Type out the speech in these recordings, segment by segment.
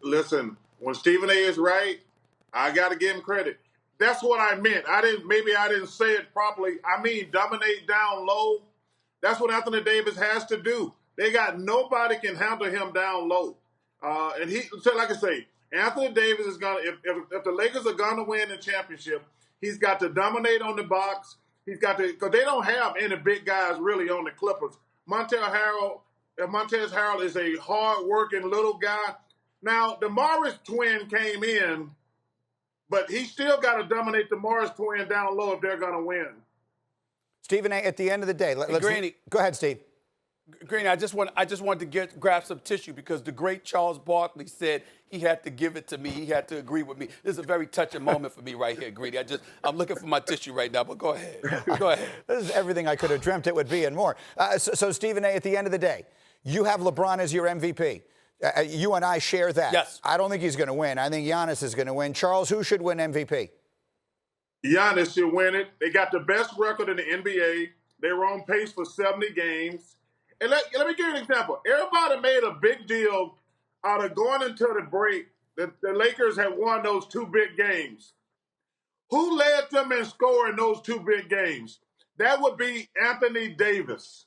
Listen, when Stephen A is right, I got to give him credit. That's what I meant. Maybe I didn't say it properly. I mean, dominate down low. That's what Anthony Davis has to do. They got nobody can handle him down low. And so like I say, Anthony Davis is gonna. If the Lakers are gonna win the championship, he's got to dominate on the box. He's got to, because they don't have any big guys really on the Clippers. Montez Harrell is a hard-working little guy. Now, the Morris twin came in, but he still got to dominate the Morris twin down low if they're going to win. Stephen A., at the end of the day, go ahead, Steve. Greeny, I just wanted to grab some tissue because the great Charles Barkley said he had to give it to me. He had to agree with me. This is a very touching moment for me right here, Greeny. I'm looking for my tissue right now, but go ahead. Go ahead. This is everything I could have dreamt it would be and more. So Stephen A., at the end of the day, you have LeBron as your MVP. You and I share that. Yes. I don't think he's going to win. I think Giannis is going to win. Charles, who should win MVP? Giannis should win it. They got the best record in the NBA. They were on pace for 70 games. And let me give you an example. Everybody made a big deal out of going into the break that the Lakers had won those two big games. Who led them in scoring those two big games? That would be Anthony Davis.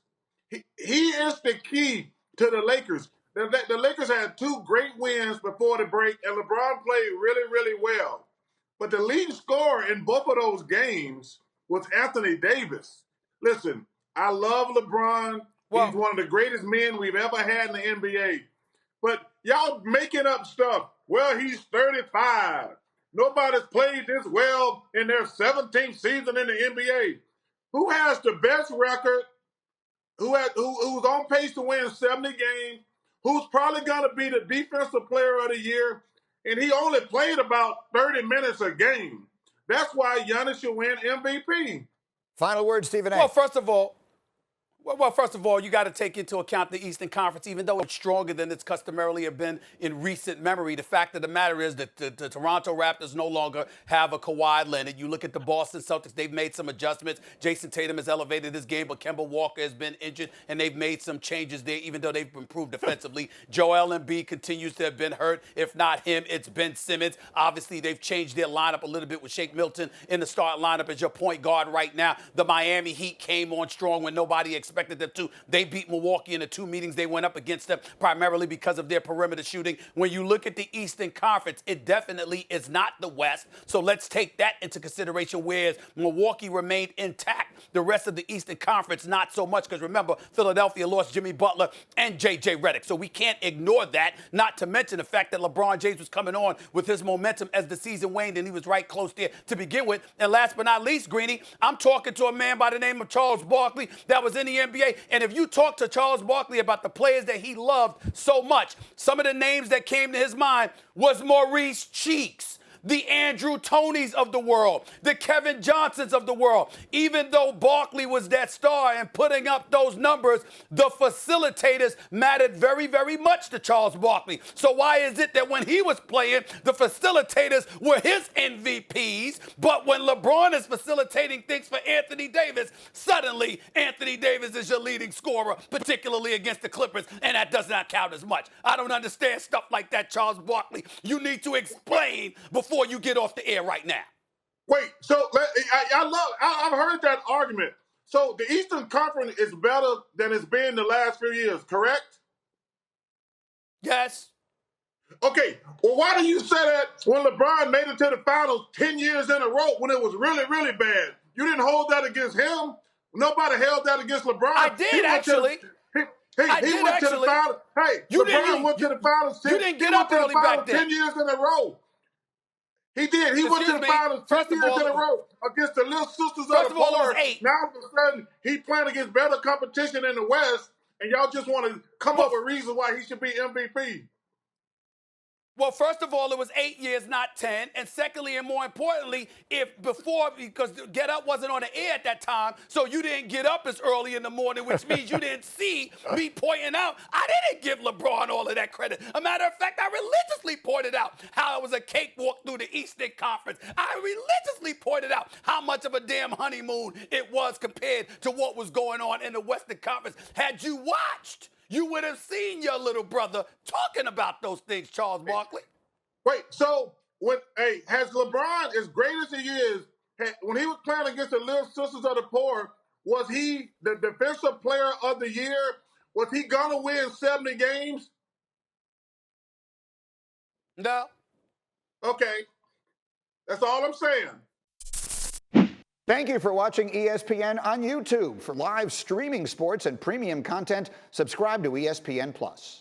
He is the key to the Lakers. The Lakers had two great wins before the break, and LeBron played really, really well. But the leading scorer in both of those games was Anthony Davis. Listen, I love LeBron. He's one of the greatest men we've ever had in the NBA. But y'all making up stuff. Well, he's 35. Nobody's played this well in their 17th season in the NBA. Who has the best record? Who's on pace to win 70 games? Who's probably going to be the defensive player of the year? And he only played about 30 minutes a game. That's why Giannis should win MVP. Final word, Stephen A. Well, first of all, you got to take into account the Eastern Conference, even though it's stronger than it's customarily have been in recent memory. The fact of the matter is that the Toronto Raptors no longer have a Kawhi Leonard. You look at the Boston Celtics, they've made some adjustments. Jason Tatum has elevated his game, but Kemba Walker has been injured, and they've made some changes there, even though they've improved defensively. Joel Embiid continues to have been hurt. If not him, it's Ben Simmons. Obviously, they've changed their lineup a little bit with Shake Milton in the start lineup as your point guard right now. The Miami Heat came on strong when nobody expected them to. They beat Milwaukee in the two meetings they went up against them, primarily because of their perimeter shooting. When you look at the Eastern Conference, it definitely is not the West. So let's take that into consideration, whereas Milwaukee remained intact. The rest of the Eastern Conference, not so much, because remember, Philadelphia lost Jimmy Butler and J.J. Redick. So we can't ignore that, not to mention the fact that LeBron James was coming on with his momentum as the season waned, and he was right close there to begin with. And last but not least, Greeny, I'm talking to a man by the name of Charles Barkley that was in the NBA. And if you talk to Charles Barkley about the players that he loved so much, some of the names that came to his mind was Maurice Cheeks, the Andrew Tonys of the world, the Kevin Johnsons of the world. Even though Barkley was that star and putting up those numbers, the facilitators mattered very, very much to Charles Barkley. So why is it that when he was playing, the facilitators were his MVPs, but when LeBron is facilitating things for Anthony Davis, suddenly Anthony Davis is your leading scorer, particularly against the Clippers, and that does not count as much. I don't understand stuff like that, Charles Barkley. You need to explain before you get off the air right now. Wait, so I've heard that argument. So the Eastern Conference is better than it's been the last few years, correct? Yes. Okay, well, why do you say that when LeBron made it to the finals 10 years in a row when it was really, really bad? You didn't hold that against him? Nobody held that against LeBron. I did, actually. He went to the finals. Hey, LeBron went to the finals. You didn't get up early back then. 10 years in a row. He did. He went to the finals 10 years in a row against the Little Sisters of the Poor. Now, all of a sudden, he playing against better competition in the West, and y'all just want to come up with reasons why he should be MVP. Well, first of all, it was 8 years, not 10. And secondly, and more importantly, because Get Up wasn't on the air at that time, so you didn't get up as early in the morning, which means you didn't see me pointing out. I didn't give LeBron all of that credit. A matter of fact, I religiously pointed out how it was a cakewalk through the Eastern Conference. I religiously pointed out how much of a damn honeymoon it was compared to what was going on in the Western Conference. Had you watched, you would have seen your little brother talking about those things, Charles Barkley. Wait, so has LeBron, as great as he is, when he was playing against the Little Sisters of the Poor, was he the defensive player of the year? Was he gonna win 70 games? No. Okay, that's all I'm saying. Thank you for watching ESPN on YouTube. For live streaming sports and premium content, subscribe to ESPN+.